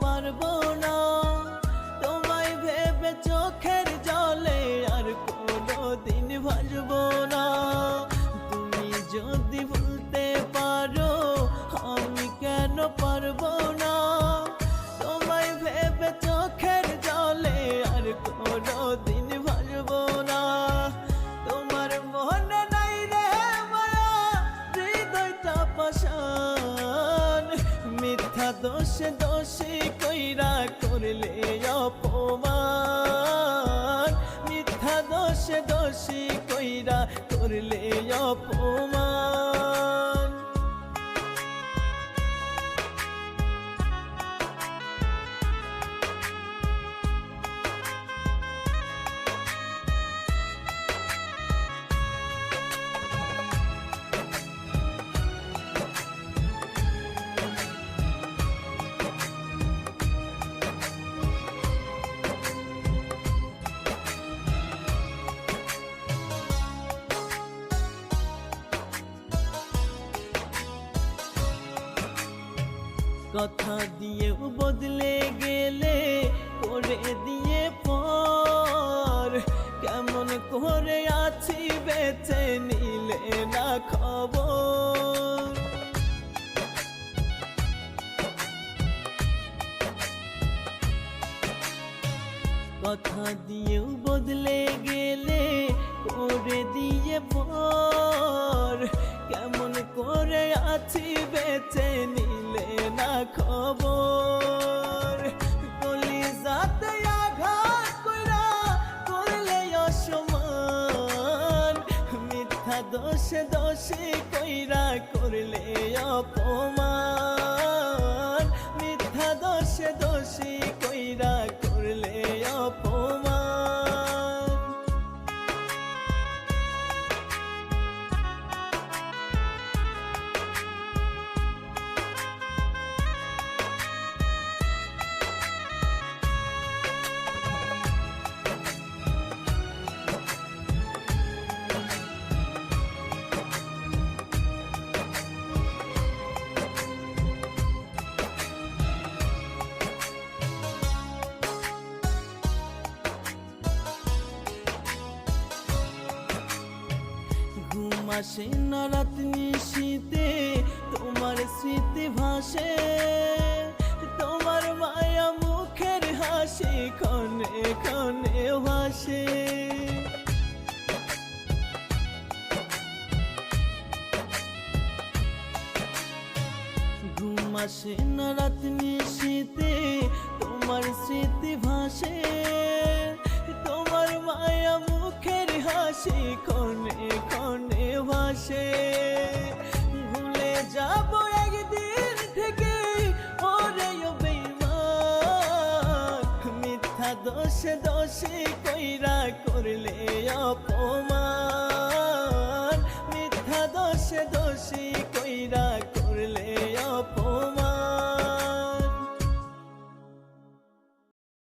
পারবো না তোমায় ভেবে চোখের জলে আর কোনোদিন ভাসবো না। তুমি যদি ভুলতে পারো আমি কেন পারবো না তোমায় ভেবে চোখের জলে আর কোনোদিন ভাসবো না। তোমার মনে নাই রে মায়া হৃদয়টা পাষাণ, মিথ্যা দোষে দোষী কইরা করলে অপমান, মিথ্যা দোষে দোষী কইরা করলে অপমান। কথা দিয়েও বদলে গেলে করে দিয়ে পর, কেমন করে আছি বেঁচে নিলে না খবর। কথা দিয়েও বদলে গেলে করে দিয়ে পর, কেমন করে আছি বেঁচে নিলে না খবর। কলিজাতে আঘাত কইরা করলে অসম্মান, মিথ্যা দোষে দোষী কইরা করলে অপমান, মিথ্যা দোষে দোষী কইরা করলে অপমান। ঘুম আসে না রাত নিশীতে তোমার স্মৃতি ভাসে, তোমার মায়া মুখের হাসি ক্ষণে ক্ষণে ভাসে। ঘুম আসে না রাত নিশীতে তোমার স্মৃতি ভাসে, তোমার মায়া মুখের হাসি ক্ষণে ক্ষণে ভাসে। ভুলে যাবো একদিন থেকে ওরে বেঈমান, মিথ্যা দোষে দোষী কইরা করলে অপমান।